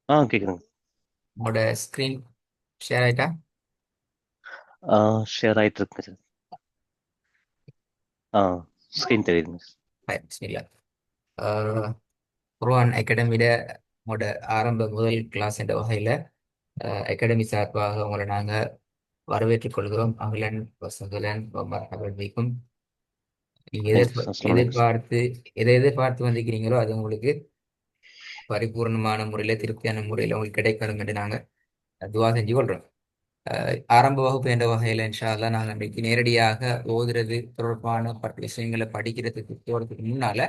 கேக்குதுங்க. உங்களோட screen share ஆயிட்டா? ஷேர் ஆயிட்டு இருக்குங்க சார். ஆ ஸ்க்ரீன் தெரியுதுங்க சார். பிஸ்மில்லா. குர்ஆன் அகாடமியோட உங்களோட ஆரம்ப முதல் கிளாஸ் என்ற வகையில் அகாடமி சார்பாக உங்களை நாங்கள் வரவேற்றுக் கொள்கிறோம். அகிலன் வசகலன் மர்ஹபன் பிக்கும். நீங்கள் தேங்க்ஸ் சார். அஸ்ஸலாமு அலைக்கும் சார். எதை எதிர்பார்த்து வந்திருக்கிறீங்களோ அது உங்களுக்கு பரிபூர்ணமான முறையில் திருப்தியான முறையில் உங்களுக்கு கிடைக்கணும் என்று நாங்கள் துவா செஞ்சு கொள்கிறோம். ஆரம்ப வகுப்பு என்ற வகையில் இன்ஷா அல்லாஹ் நாங்கள் இன்றைக்கு நேரடியாக ஓதுறது தொடர்பான விஷயங்களை படிக்கிறதுக்கு போகிறதுக்கு முன்னால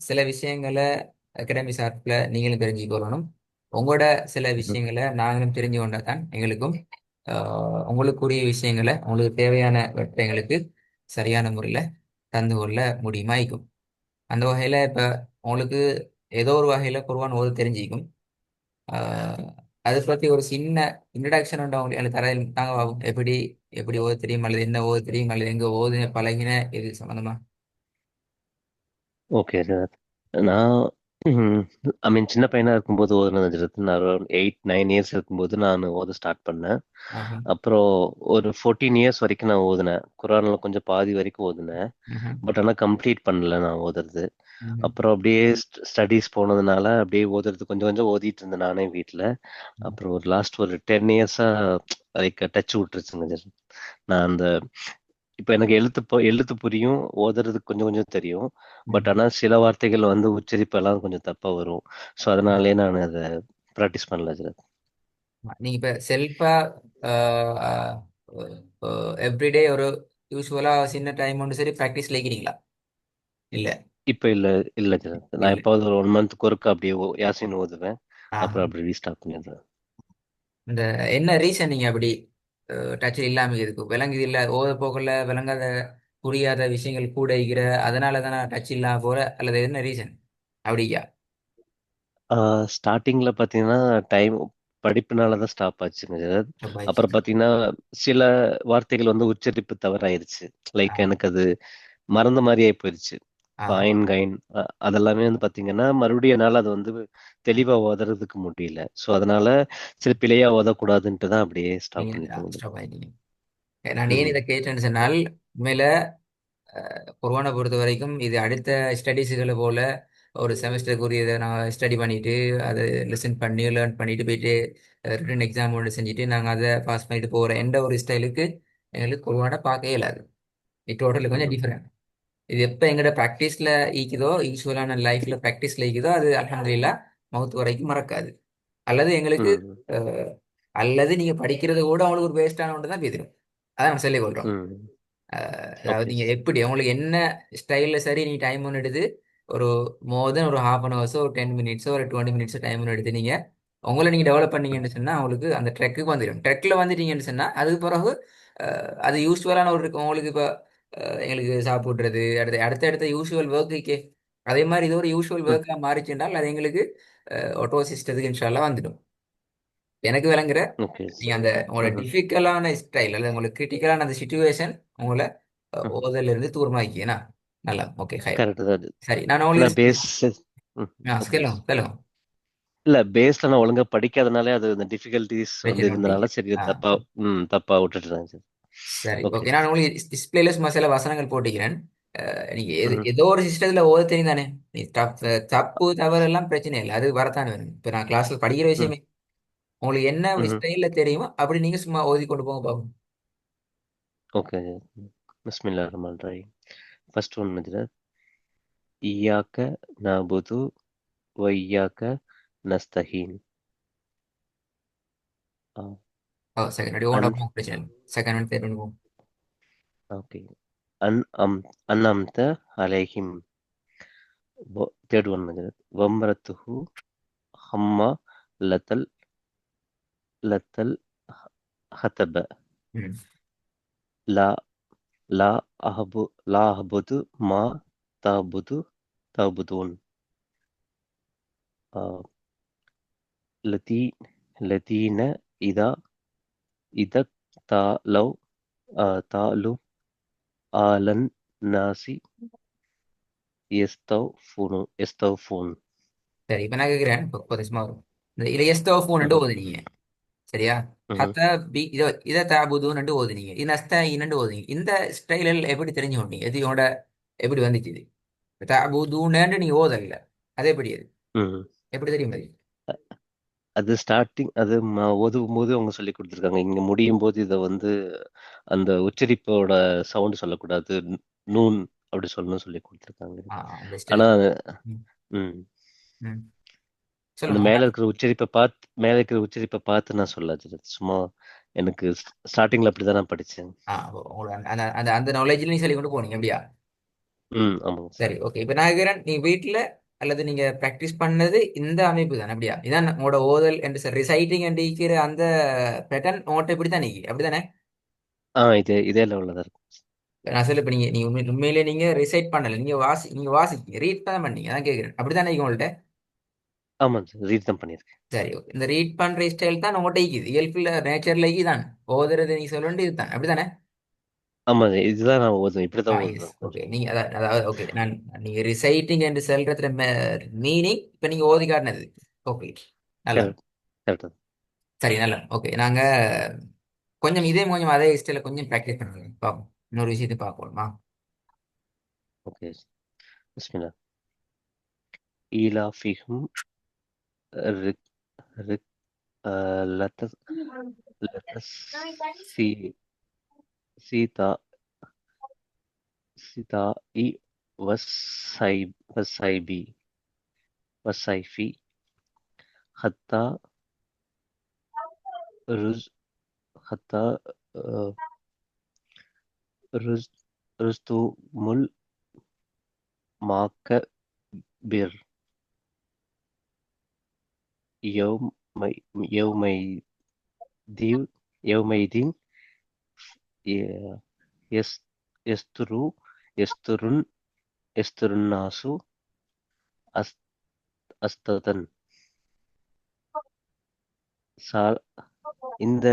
சில விஷயங்களை அகாடமி சார்பில் நீங்களும் தெரிஞ்சுக்கொள்ளணும். உங்களோட சில ம். விஷயங்களை நாங்களும் தெரிஞ்சு கொண்டா தான் எங்களுக்கும் உங்களுக்குரிய விஷயங்களை உங்களுக்கு தேவையான எங்களுக்கு சரியான முறையில் தந்து கொள்ள முடியுமாய்க்கும். அந்த வகையில் இப்போ உங்களுக்கு ஏதோ ஒரு வகையில் குர்ஆன் ஓத தெரிஞ்சிக்கும். ஆஹ் அதை பற்றி ஒரு சின்ன இன்ட்ரடக்ஷன் உங்களுக்கு எனக்கு தர தாங்க பாப்போம். எப்படி எப்படி ஓத தெரியும் அல்லது என்ன ஓத தெரியும் அல்லது எங்கே ஓதுன பழகின இது சம்மந்தமா. Okay sir. நான் ஐ மீன் சின்ன பையனா இருக்கும்போது ஓதுனது நான் அரௌண்ட் 8-9 இயர்ஸ் இருக்கும்போது நான் ஓத ஸ்டார்ட் பண்ணேன். ஆஹா. அப்புறம் ஒரு 14 இயர்ஸ் வரைக்கும் நான் ஓதுனேன். குரான்ல கொஞ்சம் பாதி வரைக்கும் ஓதுனேன். ம்ஹும். பட் ஆனால் கம்ப்ளீட் பண்ணல நான் ஓதுறது. ம்ஹும். அப்புறம் அப்படியே ஸ்டடீஸ் போனதுனால அப்படியே ஓதுறது கொஞ்சம் கொஞ்சம் ஓதிட்டு இருந்தேன் நானே வீட்டில். அப்புறம் ஒரு லாஸ்ட் ஒரு 10 இயர்ஸா லைக் டச் விட்டுருச்சுங்க சார். நான் அந்த இப்போ எனக்கு எழுத்து புரியும், ஓதுறதுக்கு கொஞ்சம் கொஞ்சம் தெரியும். பட் ம்ஹும். ஆனால் சில வார்த்தைகள் வந்து உச்சரிப்பெல்லாம் கொஞ்சம் தப்பா வரும். ஸோ அதனாலே நான் அதை ப்ராக்டிஸ் பண்ணல சார். நீங்க இப்ப செல்ஃபா எவ்ரிடே ஒரு யூஸ்வலா சின்ன டைம் ஒன்று சரி ப்ராக்டிஸ்ல இருக்கிறீங்களா? இல்ல. இப்போ இல்லை சார். நான் இல்ல. எப்பாவது ஒரு 1 மந்த் ஒருக்கா அப்படியே யாசின் ஓதுவேன். ஆஹா. அப்புறம் அப்படி ரீஸ்டார்ட் பண்ணிடுறேன். இந்த என்ன ரீசன் நீங்க அப்படி டச்சில் இல்லாம இருக்கு விளங்குது இல்ல ஓத போகல விளங்காத புரியாத விஷயங்கள் கூட இருக்கிற அதனால தானே டச் இல்லாம போற அல்லது என்ன ரீசன் அப்படியா? ஸ்டார்டிங்ல பார்த்தீங்கன்னா டைம் படிப்புனால தான் ஸ்டாப் ஆச்சுங்க சார். சபாய்ச்சி. அப்புறம் பார்த்தீங்கன்னா சில வார்த்தைகள் வந்து உச்சரிப்பு தவறாயிருச்சு. லைக் ஆஹா. எனக்கு அது மறந்த மாதிரியே போயிருச்சு. ஆஹா. ஃபைன் கைன் அதெல்லாமே வந்து பார்த்தீங்கன்னா மறுபடியும் என்னால் அது வந்து தெளிவா ஓதுறதுக்கு முடியல. ஸோ அதனால சரி பிழையா ஓதக்கூடாதுன்ட்டு தான் அப்படியே ஸ்டாப் நீங்க பண்ணிட்டேங்க. ஸ்டாப் ஆயிட்டீங்க. நான் ஏன் ம். இதை கேட்டேன்னு சொன்னால் உண்மையில கொரோனா பொறுத்த வரைக்கும் இது அடுத்த ஸ்டடீஸுகளை போல ஒரு செமஸ்டருக்குரியதை நான் ஸ்டடி பண்ணிட்டு அதை லிசன் பண்ணி லேர்ன் பண்ணிட்டு போயிட்டு ரிட்டன் எக்ஸாம் ஒன்று செஞ்சுட்டு நாங்கள் அதை பாஸ் பண்ணிட்டு போகிற எந்த ஒரு ஸ்டைலுக்கு எங்களுக்கு கொரோனா பார்க்க இயலாது. இது டோட்டலி கொஞ்சம் ம். டிஃப்ரெண்ட். இது எப்போ எங்களோட ப்ராக்டிஸில் ஈக்குதோ யூஸ்வலான லைஃப்பில் ப்ராக்டிஸில் ஈக்குதோ அது அல்ஹம்துலில்லாஹ் மவுத் வரைக்கும் மறக்காது. அல்லது எங்களுக்கு ம். அஹ், அல்லது நீங்கள் படிக்கிறது கூட அவங்களுக்கு ஒரு வேஸ்டான ஒன்று தான் பேசிடும். அதான் நம்ம சொல்லிக் கொள்கிறோம். ம். அதாவது ஓகே. நீங்க எப்படி உங்களுக்கு என்ன ஸ்டைல்ல சரி நீ டைம் ஒன்று எடுத்து ஒரு மோர் தென் ஒரு ஹாஃப் அன் ஹவர்ஸோ ஒரு 10 மினிட்ஸோ ஒரு 20 மினிட்ஸோ டைம் ஒன்று எடுத்து நீங்க உங்களை நீங்க டெவலப் பண்ணீங்கன்னு சொன்னா உங்களுக்கு அந்த ட்ரெக்குக்கு வந்துடும். ட்ரெக்ல வந்துட்டீங்கன்னு சொன்னா அதுக்கு பிறகு அது யூஸ்வலான ஒரு இருக்கும் உங்களுக்கு இப்போ எங்களுக்கு சாப்பிட்றது அடுத்த யூஸ்வல் ஒர்க்குக்கே அதே மாதிரி இது ஒரு யூஸ்வல் ம். ஒர்க்காக மாறிச்சுன்றால் அது எங்களுக்கு ஆட்டோ சிஸ்டத்துக்கு இன்ஷால்லா வந்துடும். எனக்கு விளங்குற ஓகே. நீங்க அந்த உங்களோட ம். டிஃபிகல்ட்டான ஸ்டைல் அல்லது உங்களுக்கு கிரிட்டிக்கலான அந்த சுச்சுவேஷன் உங்களை ம். ஓதல்ல இருந்து தூரமாக்கினா நல்லா ஓகே ஹை. கரெக்ட் தான் அது. சரி நான் ஏன்னா உங்களுக்கு பேஸ். ம். ஓகே. சொல்லுங்க சொல்லுங்க. இல்ல பேஸ்ல நான் ஒழுங்கா படிக்காதனாலே அது இந்த டிஃபிகல்டிஸ் வந்து பிரச்சனை இருந்தனால ஒட்டிக்கு. சரி ஆ தப்பா விட்டுட்டுறேன் சார். சரி ஓகே. ஓகே நான் உங்களுக்கு டிஸ்பிளேல சும்மா சில வசனங்கள் போட்டிக்கிறேன். நீங்க ம். ஏதோ ஒரு சிஸ்டத்துல ஓத தெரியும் தானே. நீ தப்பு தவறு எல்லாம் பிரச்சனை இல்லை அது வரத்தானே வேணும். இப்போ நான் கிளாஸ்ல படிக்கிற ம். விஷயமே உங்களுக்கு என்ன ம். ஸ்டைல்ல தெரியுமோ அப்படி நீங்க சும்மா ஓதி கொண்டு போங்க பாப்போம். ஓகே. பிஸ்மில்லா ரஹ்மான் ரஹீம். ஃபர்ஸ்ட் ஒன் வந்து இய்யாக்க நஅபுது வ இய்யாக்க நஸ்தஹீன். ஓ செகண்ட் அடி ஓண்டா அன் போங்க பிரச்சனை இல்லை. செகண்ட் ஒன் தேர்ட் ஒன் போங்க. ஓகே. அன் அம் அன்அம்த அலைஹிம். தேர்ட் ஒன் வந்து வம்ரத்துஹு ஹம்மா லத்தல் லத்தல் ஹதப. ம். லா லா அஹபு லா அஹபுது மா தஅபுது தஅபுதூன். லதீ லதீன இதா இதக் தாலவ் தாலு ஆலன் நாசி எஸ்தவ் ஃபூனு. சரி இப்போ நான் கேட்கிறேன் இப்போ சும்மா வரும். இந்த இதை எஸ்தோஃபூன்னு ம்ஹும். ஓதுனீங்க சரியா. ம்ஹும். ஹத்த பி இதை தாபுதுன்னு ஓதுனீங்க, இது நஸ்தாயின்னு ஓதுனீங்க. இந்த ஸ்டைலில் எப்படி தெரிஞ்சு கொண்டீங்க? இது உங்களோட எப்படி வந்துச்சு? இது தாபுதுன்னு நீங்க ஓதல, அது எப்படி? அது ம்ஹும். எப்படி தெரியும் அது? அது ஸ்டார்டிங் அது ஓதும் போது அவங்க சொல்லி கொடுத்துருக்காங்க. இங்க முடியும் போது இதை வந்து அந்த உச்சரிப்போட சவுண்ட் சொல்லக்கூடாது, நூன் அப்படி சொல்லணும்னு சொல்லி கொடுத்துருக்காங்க. அந்த ஆனா ஸ்டைல். ம். ம் ம். அந்த சொல்லுங்க. மேல இருக்கிற உச்சரிப்பை பார்த்து நான் சொல்லாது சும்மா. எனக்கு ஸ்டார்டிங்ல அப்படிதான் நான் படிச்சேன். உங்களோட அந்த அந்த அந்த நாலேஜ்ல நீங்க சொல்லி கொண்டு போனீங்க அப்படியா? ஆமாங்க சரி, சார். ஓகே. இப்ப நான் கேட்கிறேன், நீ வீட்ல அல்லது நீங்க பிராக்டிஸ் பண்ணது இந்த அமைப்பு தான் அப்படியா? இதான் உங்களோட ஓதல் என்று சார் ரிசைட்டிங் என்று இருக்கிற அந்த பேட்டர்ன் உங்கள்கிட்ட இப்படி தான் நீங்க அப்படிதானே? இதே லெவல்ல தான் இருக்கும். நான் சொல்ல இப்ப நீங்க உண்மையிலே நீங்க ரிசைட் பண்ணல, நீங்க வாசிக்க ரீட் தான் பண்ணீங்க, அதான் கேட்கிறேன். அப்படித்தானே உங்கள்ட்ட? ஆமாங்க சார், ரீட் தான் பண்ணியிருக்கேன். சரி, ஓகே. இந்த ரீட் பண்ற ஸ்டைல் தான் உங்கள்கிட்ட இருக்குது, இயல்புல நேச்சர்ல தான் ஓதுறது. நீங்க சொல்ல வேண்டியது இதுதான் அப்படித்தானே? ஆமாங்க, இதுதான் நான் ஓதுவேன், இப்படிதான் எஸ், ஓதுவேன் ஓகே. கொஞ்சம். நீங்க அதாவது ஓகே, நீங்க ரிசைட்டிங் என்று சொல்றதுல மீனிங் இப்ப நீங்க ஓதி காட்டினது. ஓகே, நல்லா. கரெக்ட். கரெக்ட். சரி, நல்லா. ஓகே, நாங்க கொஞ்சம் கொஞ்சம் அதே ஸ்டைல கொஞ்சம் ப்ராக்டிஸ் பண்ணுங்க பார்ப்போம். இன்னொரு விஷயத்தை பார்ப்போமா? ஓகே. பிஸ்மில்லா. ஈலாஃபிஹும் ரிக் ரிக் லத்தஸ் லத்தஸ் சி சீதா சீதா இ வஸ்ஸை வஸ்ஸைபி வஸ்ஸைஃபி ஹத்தா ருஸ் ஹத்தா ருஸ் ருஸ்துமுல் மாக்க பிர் யௌமை யௌமை தீவ் யௌமைதீன் எஸ் எஸ்துரு எஸ்துருன் எஸ்துருன்னாசு அஸ் அஸ்ததன் சால். இந்த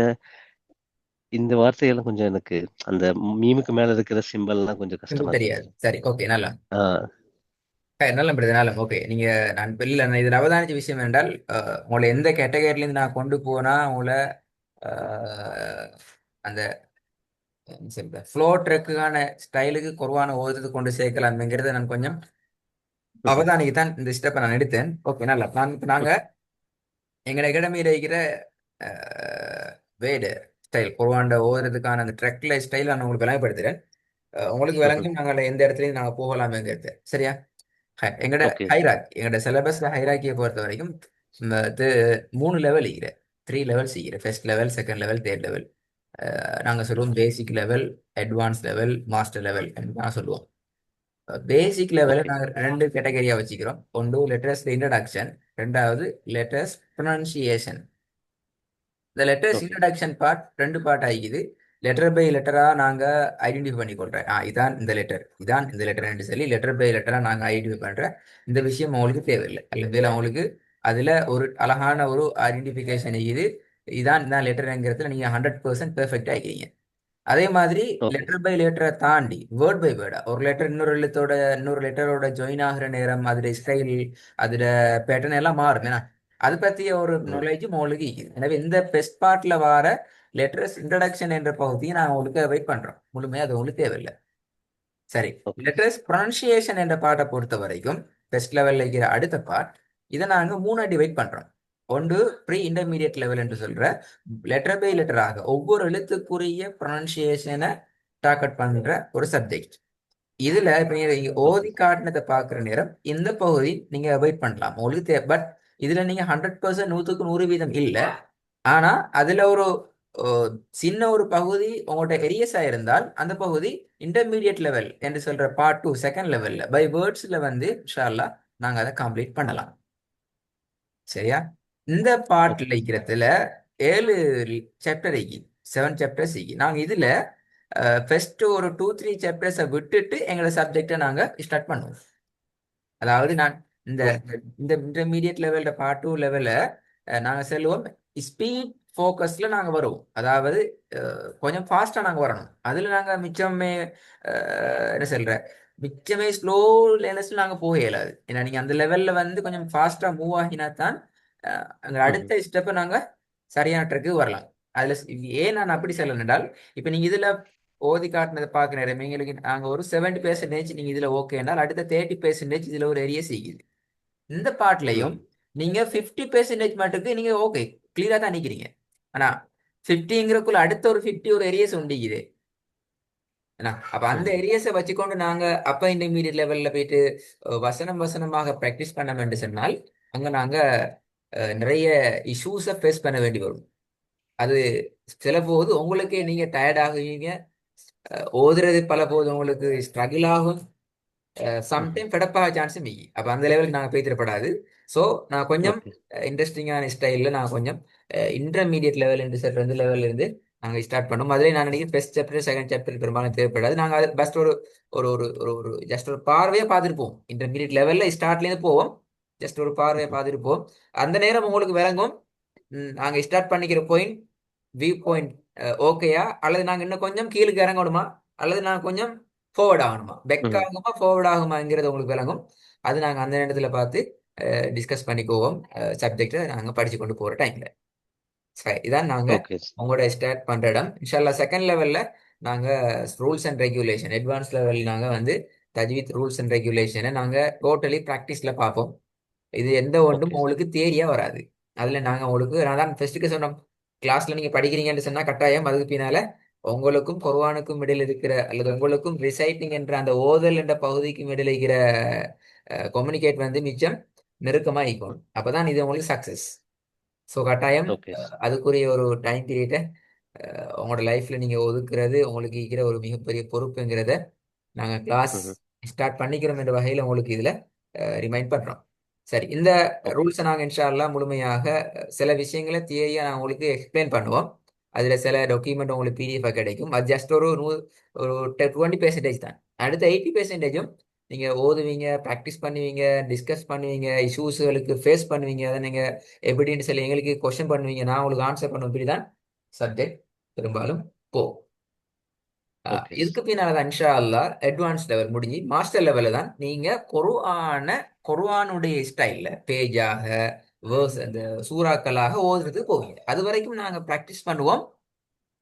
இந்த வார்த்தையெல்லாம் கொஞ்சம் எனக்கு அந்த மீமுக்கு மேல இருக்கிற சிம்பல்லாம் கொஞ்சம் கஷ்டமா உங்களுக்கு தெரியாது. இருக்குது. சரி, ஓகே, நல்லா. ஆ. நல்ல பிரதனால ஓகே. நீங்க நான் வெளியில நான் இதில் அவதானிச்ச விஷயம் என்றால், உங்களை எந்த கேட்டகரியிலேருந்து நான் கொண்டு போனா உங்களை அஹ், அந்த ஃப்ளோ ட்ரெக்குக்கான ஸ்டைலுக்கு குறைவான ஓதுறது கொண்டு சேர்க்கலாம்ங்கிறத நான் கொஞ்சம் ம்ஹும். அவதானிக்கு தான் இந்த ஸ்டெப்பை நான் எடுத்தேன். ஓகே, நல்லா. நாங்க எங்களோட அகாடமியில் இருக்கிற வேடு ஸ்டைல் குறைவாண்ட ஓதுறதுக்கான அந்த ட்ரெக்ல ஸ்டைல் நான் உங்களுக்கு விளங்கப்படுத்துறேன். உங்களுக்கு ம்ஹும். விளங்கும் நாங்கள் எந்த இடத்துலையும் நாங்கள் போகலாமேங்கிறது சரியா. எங்கட ஓகே. எங்கட சிலபஸ்ல ஹைராக்கியை பொறுத்த வரைக்கும் இது 3 லெவல் இருக்கிற, 3 லெவல்ஸ் இருக்கிற. First level, second level, third level. நாங்க சொல்லுவோம் basic level, advance level, master level நான் சொல்லுவோம். பேசிக் லெவலை ஓகே. நாங்கள் 2 கேட்டகரியா வச்சுக்கிறோம். ஒன்று லெட்டர்ஸ் இன்ட்ரடக்ஷன், ரெண்டாவது லெட்டர்ஸ் ப்ரொனன்சியேஷன். இந்த letters okay. Introduction part 2 part ஆகிக்குது. லெட்டர் பை லெட்டரா நாங்க ஐடென்டிஃபை பண்ணி கொள்றேன். இதான் இந்த லெட்டர், இதான் இந்த லெட்டர் சொல்லி லெட்டர் பை லெட்டரா நாங்க ஐடென்டிஃபை பண்றேன். இந்த விஷயம் அவங்களுக்கு தேவையில்லை. அல்லது அவங்களுக்கு அதுல ஒரு அழகான ஒரு ஐடென்டிஃபிகேஷன் இது, இதான் இந்த லெட்டர்ங்கிறதுல நீங்க 100% பெர்ஃபெக்ட் ஆகிக்கிறீங்க. அதே மாதிரி ஓகே. லெட்டர் பை லெட்டரை தாண்டி வேர்ட் பை வேர்டா ஒரு லெட்டர் இன்னொரு லெட்டரோட ஜாயின் ஆகுற நேரம் அதோட ஸ்டைல், அதோட பேட்டர்ன் எல்லாம் மாறும். ஏன்னா அது பத்திய ஒரு ம். நாலேஜும் உங்களுக்கு இருக்குது. எனவே இந்த பெஸ்ட் பார்ட்ல வர லெட்டர்ஸ் இன்ட்ரடக்ஷன் என்ற பகுதியை நான் உங்களுக்கு வெயிட் பண்றோம். முழுமையாக அது உங்களுக்கு தேவையில்லை. சரி, ஓகே. லெட்டர்ஸ் ப்ரொனன்சியேஷன் என்ற பாட்டை பொறுத்த வரைக்கும் பெஸ்ட் லெவல்ல இருக்கிற அடுத்த பார்ட். இதை நாங்க 3 டிவைட் பண்றோம். ஒன்று ப்ரீ இன்டர்மீடியட் லெவல் என்று சொல்ற லெட்டர் பை லெட்டராக ஒவ்வொரு எழுத்துக்குரிய ப்ரொனன்சியேஷனை டார்கெட் பண்ற ஒரு சப்ஜெக்ட். இதுல இப்ப நீங்க ஓகே. ஓதி காட்டினதை பார்க்குற நேரம் இந்த பகுதி நீங்க அவாய்ட் பண்ணலாம் உங்களுக்கு பட் இதுல நீங்க 100% 100% இல்லை. ஆனா அதுல ஒரு சின்ன ஒரு பகுதி உங்கள்ட்ட எரியஸா இருந்தால் அந்த பகுதி இன்டர்மீடியட் லெவல் என்று சொல்ற பார்ட் 2 செகண்ட் லெவல்ல பை வேர்ட்ஸ்ல வந்து இன்ஷா அல்லாஹ் நாங்க அதை கம்ப்ளீட் பண்ணலாம். சரியா. இந்த பாட்டில் ஓகே. இருக்கிறதுல 7 சாப்டர் இருக்கு, 7 சாப்டர்ஸ் இருக்கு. நாங்க இதுல ஃபர்ஸ்ட் ஒரு 2 3 சாப்டர்ஸை விட்டுட்டு எங்களோட சப்ஜெக்டை நாங்க ஸ்டார்ட் பண்ணுவோம். அதாவது நான் இந்த ஓ- இந்த இன்டர்மீடியட் லெவல்ல பார்ட் 2 லெவல நாங்க செல்வோம். ஸ்பீட் ஃபோக்கஸ்ல நாங்க வருவோம். அதாவது கொஞ்சம் ஃபாஸ்டா நாங்க வரணும். அதுல நாங்க மிச்சமே என்ன சொல்ற, மிச்சமே ஸ்லோ லேர்னர்ஸ்ல நாங்க போக இயலாது. ஏன்னா நீங்க அந்த லெவல்ல வந்து கொஞ்சம் ஃபாஸ்டா மூவ் ஆகினா தான் அந்த ம்ஹ்ம். அடுத்த ஸ்டெப்பை நாங்க சரியான ட்ரெக்கு வரலாம். அதுல ஏன் நான் அப்படி சொல்லணும் என்றால், இப்ப நீங்க இதுல ஓதி காட்டினதை பார்க்க நேரம் எங்களுக்கு நாங்க ஒரு 70% நீங்க இதுல ஓகே என்றால் அடுத்த 30% இதுல ஒரு ஏரியா செய்யுது. இந்த பாட்டுலையும் ம். நீங்க 50% மட்டுக்கு நீங்க ஓகே கிளியரா தான் நிக்கிறீங்க. ஆனா 50ங்கிறக்குள்ள அடுத்த ஒரு 50 ஒரு ஏரியாஸ் உண்டிக்குது. ஏன்னா, அப்ப அந்த ம். ஏரியாஸை வச்சுக்கொண்டு நாங்க அப்ப இன்டர்மீடியட் லெவல்ல போயிட்டு வசனம் வசனமாக பிராக்டிஸ் பண்ண வேண்டும் சொன்னால் அங்க நாங்க நிறைய இஷ்யூஸை ஃபேஸ் பண்ண வேண்டி வரும். அது சில போது உங்களுக்கே நீங்க டயர்ட் ஆகுவீங்க. ஓதுறது பல போது உங்களுக்கு ஸ்ட்ரகிள் ஆகும். ம்ஹ்ம். சம்டைம் ஃபெடப்பாக சான்ஸும் மிகி. அப்போ அந்த லெவலுக்கு நாங்கள் பேத்திடப்படாது. ஸோ நான் கொஞ்சம் ஓகே. இன்ட்ரெஸ்டிங்கான ஸ்டைலில் நான் கொஞ்சம் இன்டர்மீடியட் லெவல் என்று சொல்ற வந்து லெவல்ல இருந்து நாங்கள் ஸ்டார்ட் பண்ணோம். அதிலே நான் நினைக்கிறேன் ஃபர்ஸ்ட் சாப்டர் செகண்ட் சாப்டர் பெரும்பாலும் தேவைப்படாது. நாங்கள் அது பஸ்ட் ஒரு ஒரு ஒரு ஒரு ஒரு ஜஸ்ட் ஒரு பார்வையாக பார்த்துருப்போம். இன்டர்மீடியட் லெவலில் ஸ்டார்ட்லேருந்து போவோம். ஜஸ்ட் ஒரு பார்வையை ம்ஹ்ம். பார்த்துருப்போம். அந்த நேரம் உங்களுக்கு விளங்கும். நாங்கள் ஸ்டார்ட் பண்ணிக்கிற பாயிண்ட் வியூ பாயிண்ட் ஓகேயா, அல்லது நாங்கள் இன்னும் கொஞ்சம் கீழுக்கு இறங்கணுமா, அல்லது நான் கொஞ்சம் ஃபார்வர்ட் ஆகணுமா, பெக் ம். ஆகுமா ஃபார்வர்ட் ஆகுமாங்கிறது உங்களுக்கு விளங்கும். அது நாங்கள் அந்த நேரத்தில் பார்த்து டிஸ்கஸ் பண்ணிக்குவோம். சப்ஜெக்டை நாங்கள் படிச்சு கொண்டு போகிற டைம்ல சரி இதான் நாங்கள் ஓகே. உங்களோட ஸ்டார்ட் பண்ணுற இடம். இன்ஷால்லா செகண்ட் லெவலில் நாங்கள் rules and regulation advance level நாங்கள் வந்து தஜ்வீத் ரூல்ஸ் அண்ட் ரெகுலேஷனை நாங்கள் டோட்டலி ப்ராக்டிஸில் பார்ப்போம். இது எந்த ஒன்றும் ஓகே. உங்களுக்கு தேரியா வராது. அதுல நாங்க உங்களுக்கு நான் தான் ஃபர்ஸ்ட்டுக்கு சொன்னோம், கிளாஸ்ல நீங்க படிக்கிறீங்கன்னு சொன்னா கட்டாயம் அதுக்கு பின்னால உங்களுக்கும் குர்ஆனுக்கும் இடையில இருக்கிற அல்லது உங்களுக்கும் ரிசைட்டிங் என்ற அந்த ஓதல் என்ற பகுதிக்கும் இடையில இருக்கிற கம்யூனிகேட் வந்து மிச்சம் நெருக்கமா இருக்கும். அப்பதான் இது உங்களுக்கு சக்சஸ். ஸோ கட்டாயம் ஓகே. அதுக்குரிய ஒரு டைம் பீரியட்டை உங்களோட லைஃப்ல நீங்க ஒதுக்குறது உங்களுக்கு இருக்கிற ஒரு மிகப்பெரிய பொறுப்புங்கிறத நாங்கள் கிளாஸ் ம்ஹ்ம். ஸ்டார்ட் பண்ணிக்கிறோம் என்ற வகையில் உங்களுக்கு இதில் ரிமைண்ட் பண்ணுறோம். சரி இந்த ஓகே. ரூல்ஸை நாங்கள் இன்ஷால்லாம் முழுமையாக சில விஷயங்களை தியரியாக நான் உங்களுக்கு எக்ஸ்பிளைன் பண்ணுவோம். அதில் சில டாக்குமெண்ட் உங்களுக்கு பிடிஎஃப் கிடைக்கும். அது ஜஸ்ட் ஒரு 20% தான். அடுத்த 80%ம் நீங்கள் ஓதுவீங்க, ப்ராக்டிஸ் பண்ணுவீங்க, டிஸ்கஸ் பண்ணுவீங்க, இஷ்யூஸ்களுக்கு ஃபேஸ் பண்ணுவீங்க. அதை நீங்கள் எப்படின்னு சொல்லி எங்களுக்கு கொஸ்டின் பண்ணுவீங்க, நான் உங்களுக்கு ஆன்சர் பண்ணுவேன். இப்படி தான் சப்ஜெக்ட் பெரும்பாலும் போ. ஓகே. இதுக்கு பின்னால தான் இன்ஷா அல்லாஹ் அட்வான்ஸ் லெவல் முடிஞ்சு மாஸ்டர் லெவலில் தான் நீங்க குர்ஆனுடைய ஸ்டைல்ல பேஜாக வேர்ஸ் அந்த சூறாக்களாக ஓதுறதுக்கு போவீங்க. அது வரைக்கும் நாங்க ப்ராக்டிஸ் பண்ணுவோம்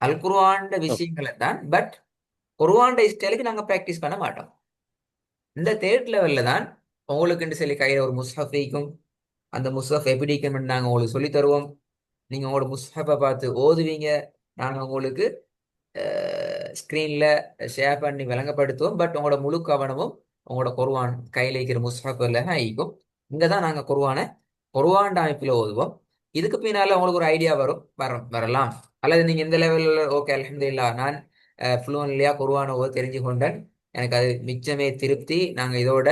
அல் குர்ஆன் ஓகே. விஷயங்களை தான். பட் குர்ஆன் ஸ்டைலுக்கு நாங்க ப்ராக்டிஸ் பண்ண மாட்டோம். இந்த தேர்ட் லெவல்ல தான் உங்களுக்கு சொல்லி கையில ஒரு முஸ்ஹப் இருக்கும். அந்த முஸ்ஹப் எப்படி இருக்குன்னு நாங்க உங்களுக்கு சொல்லி தருவோம். நீங்க உங்களோட முஸ்ஹப்பை பார்த்து ஓதுவீங்க. நாங்க உங்களுக்கு ஸ்க்ரீனில் ஷேர் பண்ணி விளங்கப்படுத்துவோம். பட் உங்களோட முழு கவனமும் உங்களோட குர்ஆன் கையில் இருக்கிற முஸ்ஹஃபில் ஆகிக்கும். இங்கே தான் நாங்கள் குர்ஆன் அமைப்பில் ஓதுவோம். இதுக்கு பின்னால் உங்களுக்கு ஒரு ஐடியா வரலாம். அல்லது நீங்கள் இந்த லெவலில் ஓகே அல்ஹம்துலில்லாஹ் நான் ஃப்ளூவன்லியாக குர்ஆனை ஓத தெரிஞ்சு கொண்டேன், எனக்கு அது மிச்சமே திருப்தி, நாங்கள் இதோட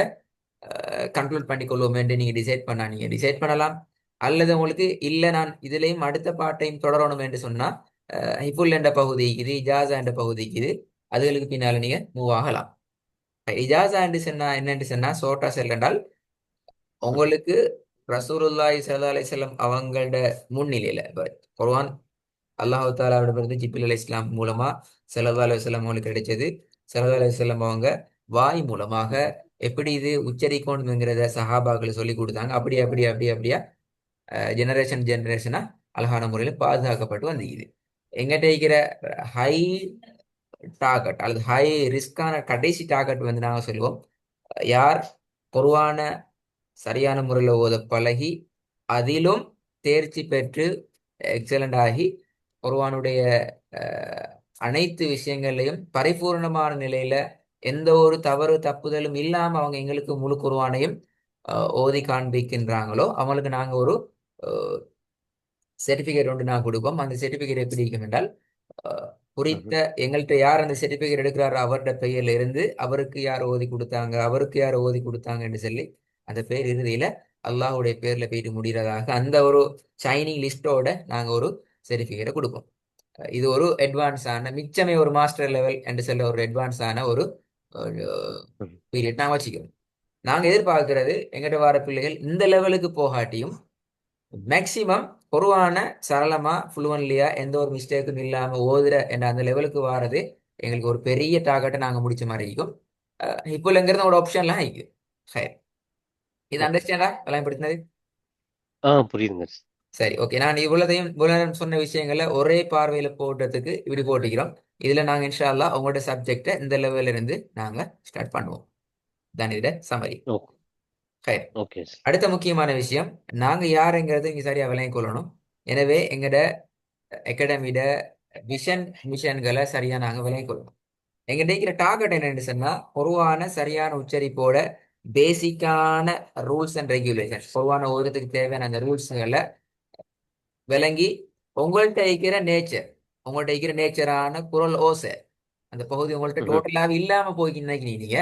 கன்க்ளூட் பண்ணிக்கொள்வோம் என்று நீங்கள் டிசைட் நீங்கள் டிசைட் பண்ணலாம். அல்லது உங்களுக்கு இல்லை நான் இதுலேயும் அடுத்த பாட்டையும் தொடரணும் என்று சொன்னால் ஹிஃபுல் என்ற பகுதிக்கு இது, இஜாசா என்ற பகுதிக்கு இது, அதுகளுக்கு பின்னால நீங்க மூவ் ஆகலாம். இஜாசா என்று சொன்னா என்னன்னு சொன்னா சோட்டா செல்லண்டால் ம்ஹ்ம். உங்களுக்கு ரசூலுல்லாஹி ஸல்லல்லாஹு அலைஹி வஸல்லம் அவங்களோட முன்னிலையில குர்ஆன் அல்லாஹ் தாலாவிடமிருந்து ஜிப்ரீல் அலைஹிஸ்ஸலாம் மூலமா ஸல்லல்லாஹு அலைஹி வஸல்லம் அவங்களுக்கு கிடைச்சது. ஸல்லல்லாஹு அலைஹி வஸல்லம் அவங்க வாய் மூலமாக ம்ஹ்ம். எப்படி இது உச்சரிக்கணுங்கிறத சஹாபாக்கள் சொல்லி கொடுத்தாங்க. அப்படி அப்படி அப்படி அப்படியா ஜெனரேஷனா அழகான முறையில் பாதுகாக்கப்பட்டு வந்தது. எங்கிட்ட இருக்கிற ஹை டார்கெட் அல்லது ஹை ரிஸ்கான கடைசி டார்கெட் வந்து நாங்கள் சொல்லுவோம், யார் குர்ஆன சரியான முறையில் ஓத பழகி அதிலும் தேர்ச்சி பெற்று எக்ஸலண்ட் ஆகி குர்ஆனுடைய அஹ், அனைத்து விஷயங்கள்லையும் பரிபூர்ணமான நிலையில எந்த ஒரு தவறு தப்புதலும் இல்லாம அவங்க எங்களுக்கு முழு குர்ஆனையும் ஓதி காண்பிக்கின்றாங்களோ அவங்களுக்கு நாங்க ஒரு சர்டிபிகேட் ஒன்று நான் கொடுப்போம். அந்த சர்டிபிகேட் எப்படி இருக்கும் என்றால் குறித்த ம்ஹ்ம். எங்கள்கிட்ட யார் அந்த சர்டிபிகேட் எடுக்கிறாரோ அவருடைய பெயர்ல இருந்து அவருக்கு யார் ஓதி கொடுத்தாங்க, அவருக்கு யார் ஓதி கொடுத்தாங்கன்னு சொல்லி அந்த பேர் இறுதியில அல்லாஹ்வுடைய பேர்ல போயிட்டு முடிகிறதாக அந்த ஒரு ஷைனிங் லிஸ்டோட நாங்க ஒரு சர்டிபிகேட்டை கொடுப்போம். இது ஒரு அட்வான்ஸ் ஆன மிச்சமே ஒரு மாஸ்டர் லெவல் என்று சொல்ல ஒரு அட்வான்ஸ் ஆன ஒரு ம்ஹ்ம். பீரியட் நாங்கள் வச்சுக்கிறோம். நாங்க எதிர்பார்க்கிறது எங்கிட்ட வர பிள்ளைகள் இந்த லெவலுக்கு போகாட்டியும் மேக்சிமம் குர்ஆன சரளமா ஃப்ளூவன்லியா எந்த ஒரு மிஸ்டேக்கும் இல்லாம ஓதுற என்ற அந்த லெவலுக்கு வாரது எங்களுக்கு ஒரு பெரிய டார்கெட்டை நாங்க முடிச்ச மாதிரி இருக்கும். இப்போங்கிறது ஒரு ஆப்ஷன்லாம் ஆயிக்கும். சரி, இது ஓகே. அண்டர்ஸ்டாண்டா விளம்படுத்தினது? புரியுதுங்க. சரி, ஓகே. நான் இவ்வளவு நேரம் சொன்ன விஷயங்களை ஒரே பார்வையில போடுறதுக்கு இப்படி போட்டுக்கிறோம். இதுல நாங்க இன்ஷா அல்லாஹ் உங்களோட சப்ஜெக்டை இந்த லெவல்ல இருந்து நாங்க ஸ்டார்ட் பண்ணுவோம். தான் இதோட சமரி. ஓகே. Okay sir. அடுத்த முக்கியமான விஷயம், நாங்க யாருங்கிறது இங்க சரியா விளங்கிக் கொள்ளணும். எனவே எங்கட அகாடமியோட விஷன் மிஷன்களை சரியா நாங்க விளங்கிக் கொள்ளணும். எங்க இருக்கிற டார்கெட் என்னன்னு சொன்னா, பொதுவான சரியான உச்சரிப்போட பேசிக்கான ரூல்ஸ் அண்ட் ரெகுலேஷன், பொதுவான ஒருத்துக்கு தேவையான அந்த ரூல்ஸ்களை விளங்கி உங்கள்கிட்ட இருக்கிற நேச்சரான குரல் ஓசை அந்த பகுதி உங்கள்கிட்ட ம்ஹ்ம். டோட்டலாக இல்லாம போய்க்கின்னு நீங்க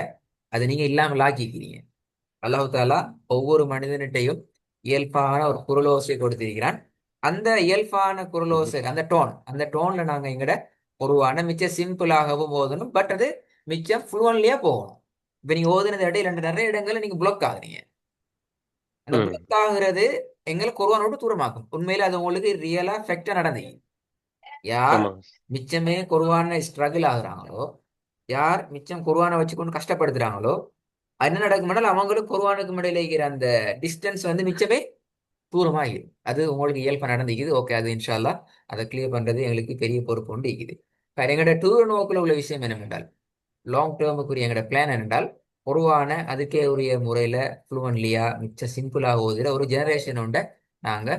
அதை நீங்க இல்லாமல் ஆக்கிக்கிறீங்க. அல்லாஹ் தாலா ஒவ்வொரு மனிதனிட்டையும் இயல்பான ஒரு குரலோசை கொடுத்திருக்கிறான். அந்த இயல்பான ம்ஹ்ம். குரலோசை அந்த டோன்ல நாங்க எங்கட பொதுவான மிச்சம் சிம்பிளாகவும் ஓதணும். பட் அது மிச்சம் ஃப்ளூவன்லியா போகணும். இப்ப நீங்க ஓதுனது இடையில நிறைய இடங்கள்ல நீங்க பிளாக் ஆகுறீங்க. அந்த ம். பிளாக் ஆகுறது எங்களை குர்ஆனோட தூரமாக்கும். உண்மையில அது உங்களுக்கு ரியலா ஃபேக்டா நடந்தீங்க. யார் ஆமாங்க. மிச்சமே குர்ஆன ஸ்ட்ரகிள் ஆகுறாங்களோ, யார் மிச்சம் குர்ஆனை வச்சுக்கொண்டு கஷ்டப்படுத்துறாங்களோ, என்ன நடக்கும்னால அவங்களும் குர்ஆனுக்கும் இடையில இருக்கிற அந்த டிஸ்டன்ஸ் வந்து மிச்சமே தூரமாகிடும். அது உங்களுக்கு இயல்பா நடந்துக்குது. ஓகே, அது இன்ஷா அல்லாஹ் அதை கிளியர் பண்றது எங்களுக்கு பெரிய பொறுப்பு உண்டு இருக்குது. எங்கட டூர் நோக்கில் உள்ள விஷயம் என்னவென்றால், லாங் டேர்முக்குரிய எங்களோட பிளான் என்னென்றால், பொதுவான அதுக்கே உரிய முறையில ஃப்ளூவன்லியா மிச்ச சிம்பிளாக ஓதுற ஒரு ஜெனரேஷன் உண்ட நாங்க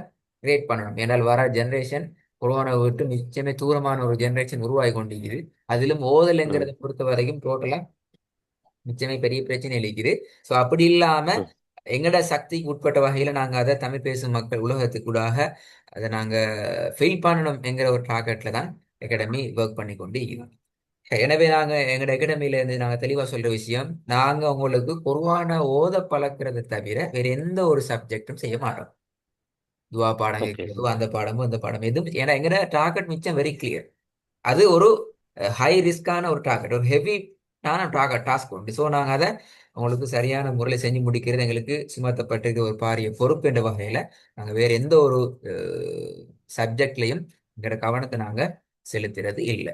கிரியேட் பண்ணணும். ஏன்னால் வர ஜெனரேஷன் கொரோனா விட்டு மிச்சமே தூரமான ஒரு ஜெனரேஷன் உருவாகி கொண்டிருக்குது. அதிலும் ம். ஓதல்ங்கிறத பொறுத்த வரைக்கும் டோட்டலா மிச்சமே பெரிய பிரச்சனை இருக்குது. ஸோ அப்படி இல்லாம ம். எங்கட சக்திக்கு உட்பட்ட வகையில நாங்க அதை தமிழ் பேசும் மக்கள் உலகத்துக்கூடாக அதை நாங்க ஃபெயில் பண்ணணும் என்கிற ஒரு டார்கெட்ல தான் அகாடமி ஒர்க் பண்ணி கொண்டு இருக்கிறோம். எனவே நாங்க எங்கட அகாடமில இருந்து நாங்க தெளிவா சொல்ற விஷயம், நாங்க உங்களுக்கு குர்ஆனை ஓத பழக்கிறதை தவிர வேற எந்த ஒரு சப்ஜெக்டும் செய்ய மாட்டோம். துவா பாடம் ஓகே. கேட்கிறதோ அந்த பாடமும் இந்த பாடம் எதுவும், ஏன்னா எங்கட டார்கெட் மிச்சம் வெரி கிளியர். அது ஒரு ஹை ரிஸ்கான ஒரு டார்கெட், ஒரு ஹெவியான டாஸ்க் உண்டு. ஸோ நாங்கள் அதை உங்களுக்கு சரியான முறையில் செஞ்சு முடிக்கிறது எங்களுக்கு சுமத்தப்பட்டிருக்க ஒரு பாரிய பொறுப்பு என்ற வகையில் நாங்கள் வேற எந்த ஒரு சப்ஜெக்ட்லையும் எங்களோட கவனத்தை நாங்கள் செலுத்துறது இல்லை.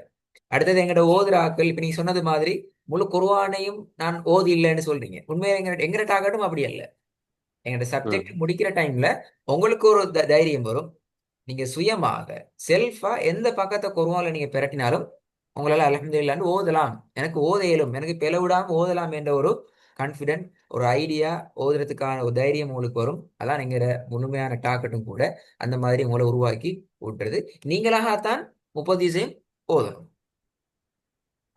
அடுத்தது எங்களோட ஓதுற ஆட்கள், இப்போ நீங்க சொன்னது மாதிரி முழு குர்ஆனையும் நான் ஓதி இல்லைன்னு சொல்றீங்க. உண்மையில எங்களோட டார்கெட்டும் அப்படி அல்ல. எங்களோட சப்ஜெக்ட் ம். முடிக்கிற டைம்ல உங்களுக்கு ஒரு தைரியம் வரும். நீங்க சுயமாக செல்ஃபா எந்த பக்கத்தை குர்ஆன்ல நீங்க பிரட்டினாலும் உங்களால அல்ஹம்துலில்லாஹ்னு ஓதலாம். எனக்கு ஓத இயலும், எனக்கு பிளவிடாம ஓதலாம் என்ற ஒரு கான்ஃபிடென்ட், ஒரு ஐடியா, ஓதுறதுக்கான ஒரு தைரியம் உங்களுக்கு வரும். அதான் எங்கிற முழுமையான டாக்கெட்டும் கூட அந்த மாதிரி உங்களை உருவாக்கி விட்டுறது. நீங்களாகத்தான் 30 திசையும் ஓதணும். ம்.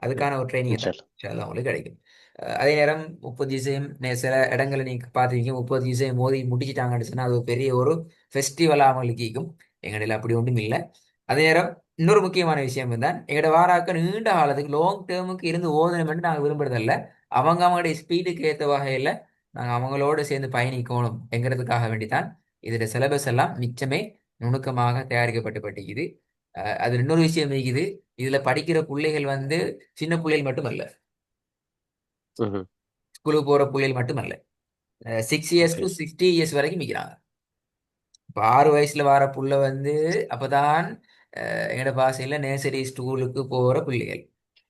அதுக்கான ஒரு ட்ரைனிங் இன்ஷா தான் அல்லாஹ். இன்ஷா அல்லாஹ் உங்களுக்கு கிடைக்கும். அதே நேரம் 30 திசையும் சில இடங்களை நீங்க பார்த்துருக்கீங்க, 30 திசையும் மோதி முடிச்சிட்டாங்கன்னு சொன்னா அது ஒரு பெரிய ஒரு ஃபெஸ்டிவல் அவங்களுக்கு இருக்கும். எங்களில் அப்படி ஒன்றும் இல்லை. அதே நேரம் இன்னொரு முக்கியமான விஷயம் தான், எங்களோட வாராக்கள் நீண்ட காலத்துக்கு லாங் டேர்முக்கு இருந்து ஓதணும்னு நாங்கள் விரும்புறதில்ல. அவங்களுடைய ஸ்பீடுக்கு ஏற்ற வகையில் நாங்கள் அவங்களோட சேர்ந்து பயணிக்கணும் என்கிறதுக்காக வேண்டித்தான் இதோட சிலபஸ் எல்லாம் மிச்சமே நுணுக்கமாக தயாரிக்கப்பட்டு. அது இன்னொரு விஷயம் இருக்குது. இதுல படிக்கிற பிள்ளைகள் வந்து சின்ன பிள்ளைகள் மட்டுமல்ல, ம்ஹ்ம். ஸ்கூலுக்கு போற பிள்ளைகள் மட்டுமல்ல, 6 இயர்ஸ் ஓகே. டு 60 இயர்ஸ் வரைக்கும் நிற்கிறாங்க. இப்ப 6 வயசுல வர புள்ள வந்து அப்பதான் எங்கட பாசையில நேசரி ஸ்கூலுக்கு போற பிள்ளைகள்,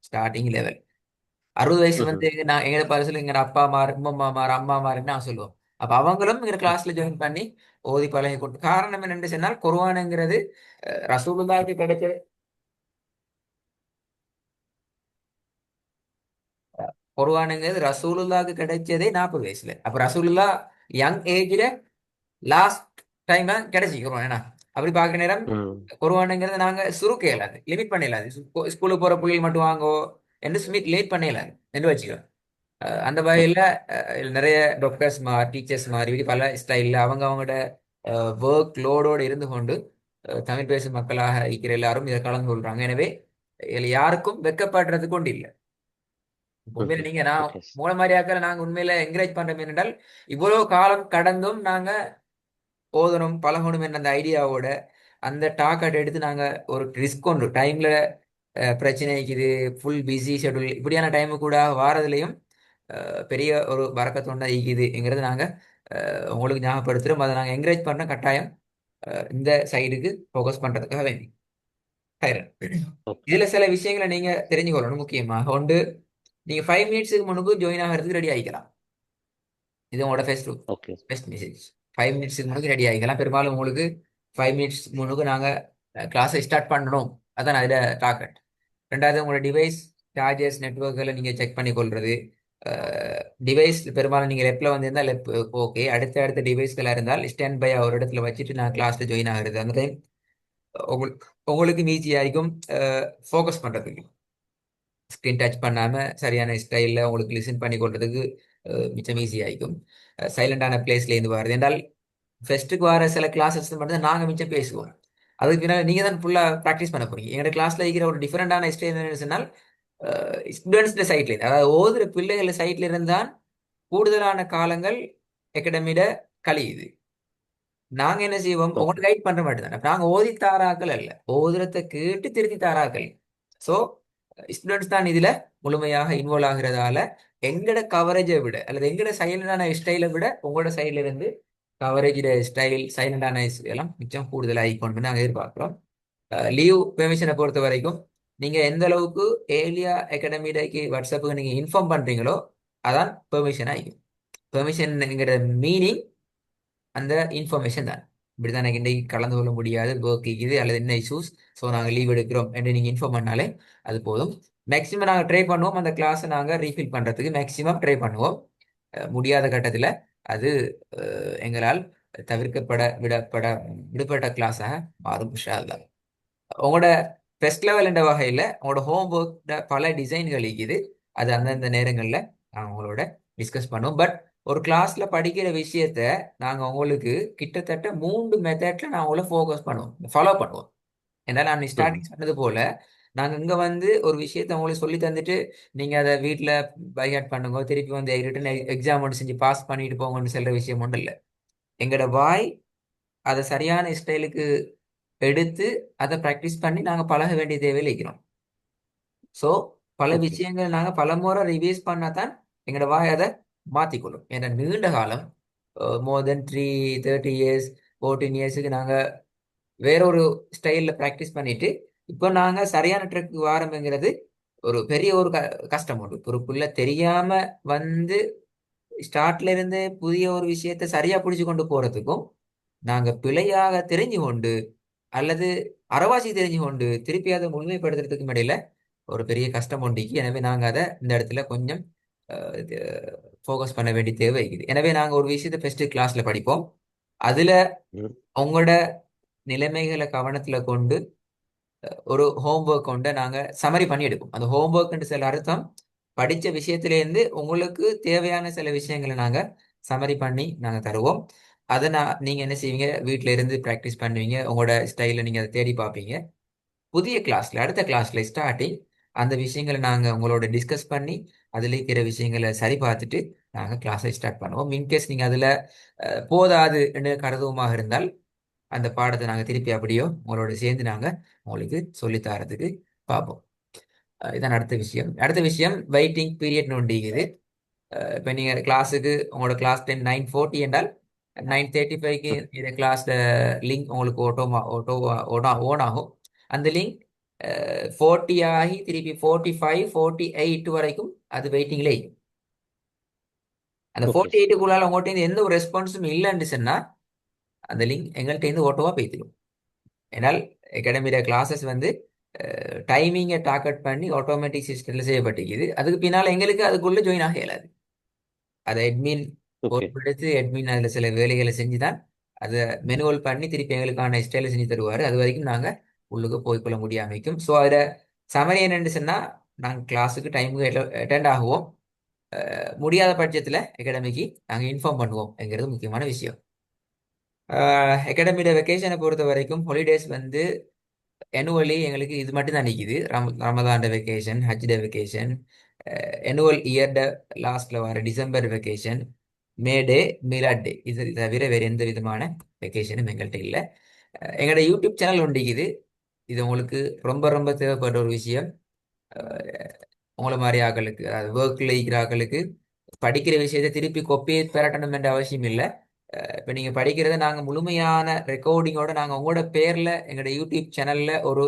ஸ்டார்டிங் லெவல். 60 வயசு ம்ஹ்ம். வந்து நான் எங்கட பாசையில எங்க அப்பா மார் அம்மா மார் அம்மா மாருன்னு நான் சொல்லுவோம். அப்ப அவங்களும் எங்க ம். கிளாஸ்ல ஜாயின் பண்ணி ஓதி பழகி கொண்டு, காரணம் என்னன்னு சொன்னால் குர்ஆனுங்கிறது ரசூலுல்லாஹ்க்கு கிடைச்ச குர்ஆனுங்கிறது ரசூலுல்லாஹ்க்கு கிடைச்சதே 40 வயசுல. அப்ப ரசூலுல்லா யங் ஏஜ்ல லாஸ்ட் டைம் தான் கிடைச்சி குர்ஆன். என்ன அப்படி பார்க்குற நேரம் ம். குர்ஆனுங்கிறத நாங்க சுருக்க இயலாது, லிமிட் பண்ண இயலாது. ஸ்கூலுக்கு போற பிள்ளைகள் மட்டும் வாங்கோ என்று லிமிட் பண்ண இயலாது என்று வச்சுக்கிறோம். அந்த ஓகே. வகையில் நிறைய டாக்டர்ஸ் டீச்சர்ஸ் மாதிரி இப்படி பல ஸ்டைலில் அவங்க அவங்களோட ஒர்க் லோடோடு இருந்து கொண்டு தமிழ் பேசும் மக்களாக இருக்கிற எல்லாரும் இதை கலந்து கொள்றாங்க. எனவே இதுல யாருக்கும் வெட்கப்படுறதுக்கு கொண்டு இல்லை. உண்மையில ம்ஹ்ம். நீங்க நான் ஓகே. மூல மாதிரியாக்கள் நாங்க உண்மையில என்கரேஜ் பண்றோம் என்றால், இவ்வளவு காலம் கடந்தும் நாங்க ஓதணும் பழகணும் என்ற அந்த ஐடியாவோட அந்த டாக்கெட் எடுத்து நாங்க ஒரு ரிஸ்க் கொண்டு டைம்ல பிரச்சனை இருக்குது, ஃபுல் பிஸி ஷெட்யூல் இப்படியான டைமு கூட வாரதுலையும் பெரிய ஒரு வரக்கத்தொண்டா இருக்குதுங்கிறது நாங்க உங்களுக்கு ஞாபகப்படுத்துறோம். அதை நாங்க என்கரேஜ் பண்ண கட்டாயம் இந்த சைடுக்கு ஃபோக்கஸ் பண்றதுக்காக வேண்டி. ஹைரன். ஓகே. இதுல சில விஷயங்களை நீங்க தெரிஞ்சு கொள்ளணும். முக்கியமாக ஒன்று, நீங்க 5 மினிட்ஸுக்கு முன்பு ஜாயின் ஆகிறதுக்கு ரெடி ஆகிக்கலாம். இது உங்களோட ஃபர்ஸ்ட் ஓகே. Best message. 5 மினிட்ஸுக்கு முன்னுக்கு ரெடி ஆகிக்கலாம். பெரும்பாலும் உங்களுக்கு 5 மினிட்ஸ் முன்னுக்கு நாங்கள் கிளாஸை ஸ்டார்ட் பண்ணணும். அதான் அதில் டார்கெட். ரெண்டாவது உங்களோட டிவைஸ் சார்ஜஸ் நெட்ஒர்க்கில் நீங்கள் செக் பண்ணி கொள்வது. டிவைஸ் பெரும்பாலும் நீங்கள் லெப்பில் வந்திருந்தால் லெப் ஓகே. அடுத்த டிவைஸ்களாக இருந்தால் ஸ்டாண்ட் பை ஒரு இடத்துல வச்சுட்டு நான் கிளாஸில் ஜாயின் ஆகிறது. அந்த டைம் உங்களுக்கு ஈஸியாக இருக்கும் ஃபோக்கஸ் பண்ணுறதுக்கு. ஸ்க்ரீன் டச் பண்ணாமல் சரியான ஸ்டைலில் உங்களுக்கு லிசன் பண்ணி கொள்றதுக்கு மிச்சம் ஈஸியாகிக்கும். சைலண்டான பிளேஸ்லேருந்து வருது என்றால் ஃபெஸ்ட்டுக்கு வர சில கிளாஸஸ் மட்டும் தான் நாங்கள் மிச்சம் பேசுவோம். அதுக்கு பின்னால் நீங்கள் தான் ஃபுல்லாக ப்ராக்டிஸ் பண்ண போறீங்க. எங்களோட கிளாஸில் இருக்கிற ஒரு டிஃப்ரெண்டான ஸ்டைல் என்னன்னு சொன்னால் ஸ்டூடெண்ட்ஸ் சைட்லேருந்து, அதாவது ஓதுற பிள்ளைகள் சைட்ல இருந்தால் கூடுதலான காலங்கள் அகாடமியில கழியுது. நாங்க என்ன செய்வோம், ஓகே. உங்களுக்கு கைட் பண்ற மட்டும் தானே. நாங்க ஓதி தாராக்கள் அல்ல, ஓதுறத கேட்டு திருத்தி தாராக்கள். ஸோ ஸ்டூடெண்ட்ஸ் தான் இதுல முழுமையாக இன்வால்வ் ஆகிறதால எங்கட கவரேஜை விட அல்லது எங்கட சைலண்டான ஸ்டைலை விட உங்களோட சைட்ல இருந்து கவரேஜ் ஸ்டைல் சைலண்டான எல்லாம் மிச்சம் கூடுதலாக கொண்டு நாங்கள் எதிர்பார்க்கிறோம். லீவ் பெர்மிஷனை பொறுத்த வரைக்கும் நீங்க எந்த அளவுக்கு ஏலியா அகாடமிக்கு வாட்ஸ்அப்புக்கு நீங்க இன்ஃபார்ம் பண்றீங்களோ அதான் பெர்மிஷன் ஆகிக்கும். பெர்மிஷன்ங்கிற மீனிங் அந்த இன்ஃபர்மேஷன் தான். இப்படிதான் எனக்கு இன்றைக்கு கலந்து கொள்ள முடியாது, ஒர்க் இது அல்லது என்ன இஷ்யூஸ், ஸோ நாங்கள் லீவ் எடுக்கிறோம் என்று நீங்கள் இன்ஃபார்ம் பண்ணாலே அது போதும். மேக்ஸிமம் நாங்கள் ட்ரை பண்ணுவோம் அந்த கிளாஸை நாங்கள் ரீஃபில் பண்ணுறதுக்கு மேக்ஸிமம் ட்ரை பண்ணுவோம். முடியாத கட்டத்தில் அது எங்களால் தவிர்க்கப்பட விடுபட்ட கிளாஸாக மாறும் இன்ஷா அல்லாஹ். உங்களோட ஃபெஸ்ட் லெவல் என்ற வகையில் உங்களோட ஹோம் ஒர்க் பல டிசைன்கள் இருக்குது. அது அந்தந்த நேரங்களில் நாங்கள் உங்களோட டிஸ்கஸ் பண்ணுவோம். பட் ஒரு கிளாஸ்ல படிக்கிற விஷயத்த நாங்கள் உங்களுக்கு கிட்டத்தட்ட 3 மெத்தட்ல நான் உங்களை ஃபோக்கஸ் பண்ணுவோம், ஃபாலோ பண்ணுவோம். ஏன்னா நான் ம். ஸ்டார்டிங் சொன்னது போல நாங்கள் இங்கே வந்து ஒரு விஷயத்த உங்களுக்கு சொல்லி தந்துட்டு நீங்கள் அதை வீட்டில் பைஹார்ட் பண்ணுங்க, திருப்பி வந்து ரிட்டன் எக்ஸாம் ஒன்று செஞ்சு பாஸ் பண்ணிட்டு போங்கன்னு சொல்கிற விஷயம் ஒன்றும் இல்லை. எங்களோட வாய் அதை சரியான ஸ்டைலுக்கு எடுத்து அதை ப்ராக்டிஸ் பண்ணி நாங்கள் பழக வேண்டிய தேவையில் இருக்கிறோம். ஸோ பல ஓகே. விஷயங்கள் நாங்கள் பல முறை ரிவைஸ் பண்ணால் தான் எங்களோட வாய் அதை மாற்றிக்கொள்ளும். ஏன்னா நீண்ட காலம் மோர் தென் 30 இயர்ஸ் 14 இயர்ஸுக்கு நாங்கள் வேற ஒரு ஸ்டைலில் ப்ராக்டிஸ் பண்ணிட்டு இப்போ நாங்கள் சரியான ட்ரெக்கு வாரம்ங்கிறது ஒரு பெரிய ஒரு கஷ்டம் உண்டு. ஒரு புள்ள தெரியாம வந்து ஸ்டார்ட்ல இருந்து புதிய ஒரு விஷயத்தை சரியா பிடிச்சு கொண்டு போறதுக்கும் நாங்க பிழையாக தெரிஞ்சு கொண்டு அல்லது அறவாசி தெரிஞ்சு கொண்டு திருப்பி அதை முழுமைப்படுத்துறதுக்கும் இடையில ஒரு பெரிய கஷ்டம் உண்டிக்கு. எனவே நாங்க அதை இந்த இடத்துல கொஞ்சம் ஃபோக்கஸ் பண்ண வேண்டிய தேவை இருக்குது. எனவே நாங்க ஒரு விஷயத்தை ஃபர்ஸ்ட் கிளாஸ்ல படிப்போம். அதுல ம். உங்களோட நிலைமைகளை கவனத்துல கொண்டு ஒரு ஹோம்ஒர்க் கொண்டு நாங்க சமரி பண்ணி எடுப்போம். அந்த ஹோம்ஒர்க்ன்ற சில அர்த்தம் படிச்ச விஷயத்திலேருந்து உங்களுக்கு தேவையான சில விஷயங்களை நாங்க சமரி பண்ணி நாங்க தருவோம். அதை நீங்க என்ன செய்வீங்க, வீட்ல இருந்து ப்ராக்டிஸ் பண்ணுவீங்க, உங்களோட ஸ்டைல நீங்க அதை தேடி பார்ப்பீங்க. புதிய கிளாஸ்ல அடுத்த கிளாஸ்ல ஸ்டார்டிங் அந்த விஷயங்களை நாங்க உங்களோட டிஸ்கஸ் பண்ணி அதுல இருக்கிற விஷயங்களை சரி பார்த்துட்டு நாங்க கிளாஸை ஸ்டார்ட் பண்ணுவோம். இன்கேஸ் நீங்க அதுல போதாது என்று கருதுவமாக இருந்தால் அந்த பாடத்தை நாங்க திருப்பி அப்படியோ உங்களோட சேர்ந்து நாங்க உங்களுக்கு சொல்லித் தரதுக்கு பார்ப்போம். இதான் அடுத்த விஷயம் வெயிட்டிங் பீரியட் நோண்டிக்குது. இப்போ நீங்கள் கிளாஸுக்கு உங்களோட கிளாஸ் டைம் 9:40 என்றால் 9:35க்கு ம். இந்த கிளாஸ் லிங்க் உங்களுக்கு ஓன் ஆகும். அந்த லிங்க் 40 ஆகி திருப்பி 45 48 வரைக்கும் அது வெயிட்டிங்லே. அந்த ஓகே. 48க்குள்ளால உங்கள்கிட்ட எந்த ஒரு ரெஸ்பான்ஸும் இல்லைன்னு சொன்னா அந்த லிங்க் எங்கள்கிட்ட இருந்து ஓட்டோவா போய்த்திடும். ஏன்னால் அகாடமியில கிளாஸஸ் வந்து டைமிங்கை டார்கெட் பண்ணி ஆட்டோமேட்டிக் சிஸ்டத்தில் செய்யப்பட்டிருக்குது. அதுக்கு பின்னால் எங்களுக்கு அதுக்குள்ளே ஜாயின் ஆக இயலாது. அதை அட்மின் ஓகே. பொறுப்பெடுத்து அட்மின் அதில் சில வேலைகளை செஞ்சு தான் அதை மெனுவல் பண்ணி திருப்பி எங்களுக்கான ஸ்டைலை செஞ்சு தருவார். அது வரைக்கும் நாங்கள் உள்ளுக்கு போய்க்கொள்ள முடியாமைக்கும். ஸோ அதில் சமரி என்னென்னு சொன்னால் நாங்கள் கிளாஸுக்கு டைமுக்கு அட்டெண்ட் ஆகுவோம். முடியாத பட்சத்தில் அகாடமிக்கு நாங்கள் இன்ஃபார்ம் பண்ணுவோம்ங்கிறது முக்கியமான விஷயம். அகாடமியோட வெக்கேஷனை பொறுத்த வரைக்கும் ஹாலிடேஸ் வந்து annually எங்களுக்கு இது மட்டும் தான் நிற்கிது. ரமதான் வெக்கேஷன், ஹஜ் டே வெக்கேஷன், annual இயர் லாஸ்ட்ல வர டிசம்பர் வெக்கேஷன், மே டே, மீலாட் டே, இது தவிர வேறு எந்த விதமான வெக்கேஷனும் எங்கள்கிட்ட இல்லை. எங்களோட யூடியூப் சேனல் ஒன்றிக்குது. இது உங்களுக்கு ரொம்ப ரொம்ப தேவைப்படுற ஒரு விஷயம். உங்களை மாதிரி ஆக்களுக்கு, அதாவது ஒர்க்கில் இருக்கிற ஆக்களுக்கு படிக்கிற விஷயத்தை திருப்பி கொப்பி பெறட்டணும் என்ற அவசியம் இல்லை. இப்போ நீங்கள் படிக்கிறத நாங்கள் முழுமையான ரெக்கார்டிங்கோட நாங்கள் உங்களோட பேரில் எங்களோட யூடியூப் சேனலில் ஒரு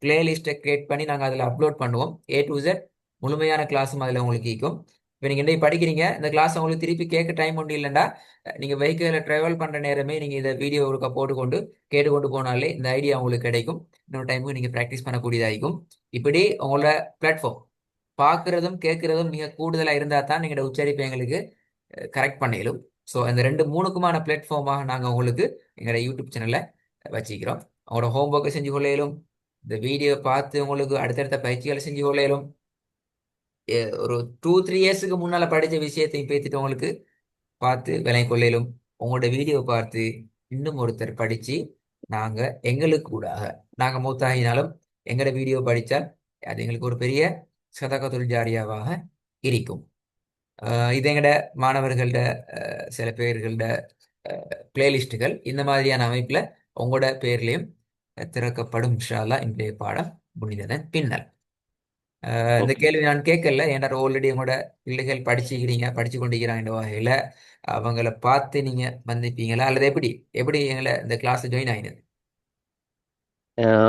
பிளேலிஸ்ட்டை கிரியேட் பண்ணி நாங்கள் அதில் அப்லோட் பண்ணுவோம். A to Z முழுமையான கிளாஸும் அதில் உங்களுக்கு இருக்கும். இப்போ நீங்க இன்றைக்கு படிக்கிறீங்க, இந்த கிளாஸ் உங்களுக்கு திருப்பி கேட்க டைம் ஒன்றும் இல்லைண்டா, நீங்க வெஹிக்கிளில் டிராவல் பண்ற நேரமே நீங்க இந்த வீடியோ ஒருக்கா போட்டுக்கொண்டு கேட்டுக்கொண்டு போனாலே இந்த ஐடியா உங்களுக்கு கிடைக்கும். இன்னொரு டைமுக்கு நீங்க ப்ராக்டிஸ் பண்ணக்கூடியதாയിരിக்கும். இப்படி உங்களோட பிளாட்ஃபார்ம் பார்க்கறதும் கேட்கறதும் மிக கூடுதலா இருந்தா தான் நீங்களோட உச்சரிப்பு எங்களுக்கு கரெக்ட் பண்ணிடும். ஸோ இந்த ரெண்டு மூணுக்குமான பிளாட்ஃபார்மாக நாங்கள் உங்களுக்கு எங்களோட யூடியூப் சேனலை வச்சுக்கிறோம். உங்களோட ஹோம்ஒர்க்கை செஞ்சு கொள்ளையிலும், இந்த வீடியோ பார்த்து உங்களுக்கு அடுத்தடுத்த பயிற்சிகளை செஞ்சு கொள்ளையிலும், ஒரு 2-3 இயர்ஸுக்கு முன்னால படிச்ச விஷயத்தையும் பேத்துட்டு உங்களுக்கு பார்த்து விலை கொள்ளையிலும், உங்களோட வீடியோ பார்த்து இன்னும் ஒருத்தர் படிச்சு நாங்க எங்களுக்கு கூடாக நாங்க மூத்தாகினாலும் எங்களோட வீடியோ படிச்சா அது எங்களுக்கு ஒரு பெரிய சதகத்துல் ஜாரியாவாக இருக்கும். இது எங்கட மாணவர்களோட சில பேர்களோட பிளேலிஸ்ட்டுகள் இந்த மாதிரியான அமைப்புல உங்களோட பேர்லயும் திறக்கப்படும். இன்ஷா அல்லாஹ் இன்றைய பாடம் முடிந்ததன் பின்னல் இந்த ஓகே. கேள்வி நான் கேட்கல, ஏன்னா ஆல்ரெடி உங்களோட பிள்ளைகள் படிச்சுக்கிறீங்க, படிச்சு கொண்டிருக்கிறாங்க வகையில அவங்கள பார்த்து நீங்க வந்திருப்பீங்களா, அல்லது எப்படி எப்படி எங்களை இந்த கிளாஸ் ஜாயின் ஆயினது?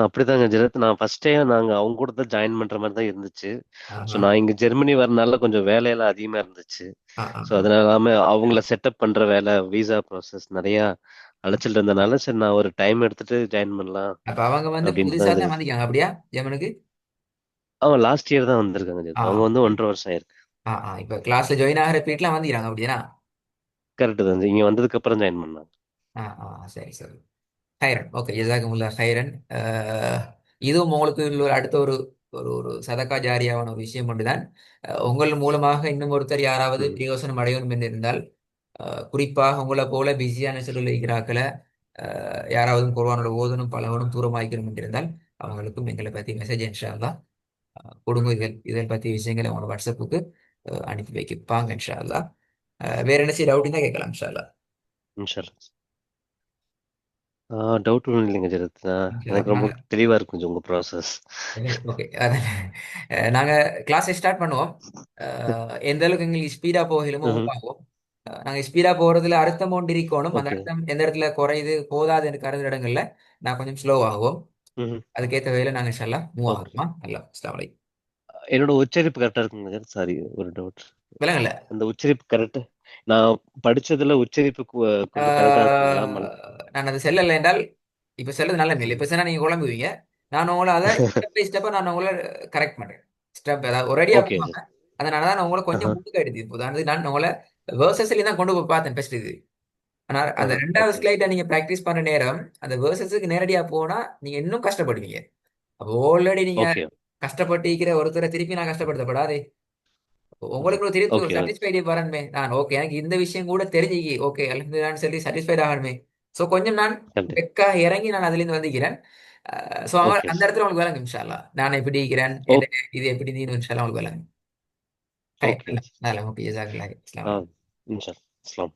அப்படிதாங்க ஜெரத். நான் ஃபர்ஸ்டே நாங்க அவங்க கூட தான் ஜாயின் பண்ற மாதிரி தான் இருந்துச்சு. ஸோ ஆஹா. நான் இங்க ஜெர்மனி வரனால கொஞ்சம் வேலையெல்லாம் அதிகமா இருந்துச்சு. ஆ, ஆ, ஸோ ஆ. அதனால அவங்கள செட்டப் பண்ற வேலை, விசா ப்ராசஸ் நிறைய அலைச்சல் இருந்தனால சரி நான் ஒரு டைம் எடுத்துட்டு ஜாயின் பண்ணலாம் அப்ப அவங்க வந்து அப்படின்ட்டு புதுசா தான் தான் ஜெரத். வந்திருக்காங்க அப்படியா ஜெமனுக்கு? அவன் லாஸ்ட் இயர் தான் வந்திருக்காங்க ஆ, ஜெரத். அவங்க வந்து 1.5 வருஷம் ஆயிருக்கு. இப்ப கிளாஸ்ல ஜாயின் ஆகிற பீட்லாம் வந்துக்கிறாங்க அப்படியா? கரெக்ட் தான். இங்க வந்ததுக்கு அப்புறம் ஜாயின் பண்ணாங்க. சரி சரி. ஹைரன், ஓகே, ஜஸாக்குமுல்லா ஹைரன். இதுவும் உங்களுக்கு உள்ள ஒரு அடுத்த ஒரு ஒரு ஒரு சதக்கா ஜாரியாவான ஒரு விஷயம் ஒன்றுதான். உங்கள் மூலமாக இன்னும் ஒருத்தர் யாராவது ம். பிரயோசனம் அடையணும் என்று இருந்தால், குறிப்பாக உங்களை போல பிஸியான சூழலில் இருக்கிறாக்களை யாராவது குர்ஆனோட ஓதனும் பழகனும் தூரமாய்க்கணும் என்றிருந்தால் அவங்களுக்கும் எங்களை பற்றி மெசேஜ் இன்ஷா அல்லாஹ் கொடுங்க. இதை பற்றி விஷயங்களை உங்களோட வாட்ஸ்அப்புக்கு அனுப்பி வைப்பாங்க இன்ஷா அல்லாஹ். வேற என்ன செய்ய டவுட் இருந்தால் கேட்கலாம் இன்ஷா அல்லாஹ். இன்ஷா டவுட் ஒன்றும் இல்லைங்க ஜெரத். இன்ஷா எனக்கு ரொம்ப அல்லாஹ். தெளிவா இருக்கு கொஞ்சம் உங்க ப்ராசஸ். ஓகே. நாங்க கிளாஸை ஸ்டார்ட் பண்ணுவோம். எந்த அளவுக்கு எங்களுக்கு ஸ்பீடா போகலுமோ ஆகும். நாங்க ஸ்பீடா போறதுல அர்த்தம் ஒன்று இருக்கணும். அந்த ஓகே. அர்த்தம் எந்த இடத்துல குறையுது போதாது எனக்கு கருது இடங்கள்ல நான் கொஞ்சம் ஸ்லோ ஆகும். அதுக்கேற்ற வகையில நாங்க இன்ஷால்லா மூவ் ஓகே. ஆகணுமா? நல்லா அஸ்ஸலாமு அலைக்கும். என்னோட உச்சரிப்பு கரெக்டா இருக்குங்க ஜெரத். சாரி, ஒரு டவுட். விலங்கல்ல. அந்த உச்சரிப்பு கரெக்ட்? நான் படிச்சதுல உச்சரிப்பு கொஞ்சம் கரெக்டா இருக்குங்களா? நான் அது செல்லல என்றால் இப்ப செல்லது நல்ல இல்லை. இப்ப சொன்னா நீங்க குழம்புவீங்க. நான் உங்களை அதை ஸ்டெப் பை ஸ்டெப்பா நான் உங்களை கரெக்ட் பண்றேன். ஸ்டெப் ஏதாவது ஒரு அடியா ஓகே. போகாம அதனால தான் நான் உங்களை கொஞ்சம் முன்னுக்கு எடுத்து இப்போ உதாரணத்துக்கு நான் உங்களை வேர்சஸ்ல தான் கொண்டு போய் பார்த்தேன் பெஸ்ட் இது. ஆனா அந்த ரெண்டாவது ஓகே. ஸ்லைட்டை நீங்க பிராக்டிஸ் பண்ற நேரம் அந்த வேர்சஸுக்கு நேரடியா போனா நீங்க இன்னும் கஷ்டப்படுவீங்க. அப்போ ஆல்ரெடி நீங்க ஓகே. கஷ்டப்பட்டு இருக்கிற ஒருத்தரை திருப்பி நான் கஷ்டப்படுத்தப்படாதே. உங்களுக்கு ஒரு திருப்பி ஒரு ஓகே. சாட்டிஸ்ஃபைடு வரணுமே. நான் ஓகே எனக்கு இந்த விஷயம் கூட தெரிஞ்சுக்கி ஓகே அல்ஹம்துலில்லாஹ்னு சொல்லி சாட்டிஸ்ஃபைட் ஆகணுமே. ஸோ கொஞ்சம் நான் கண்டிப்பா. வெக்கா இறங்கி நான் அதுலேருந்து வந்துக்கிறேன். So okay. அந்த இடத்துல உங்களுக்கு விளங்கும் இன்ஷா அல்லாஹ். நான் எப்படி இருக்கிறேன், இது எப்படி நீனு இன்ஷா அல்லாஹ் உங்களுக்கு விளங்கும். High okay. நல்லா நல்லா ஓகே ஜஸாக்கல்லாஹ். அஸ்ஸலாமு ஆ அலைக்கும். இன்ஷா அல்லாஹ். அஸ்ஸலாம்.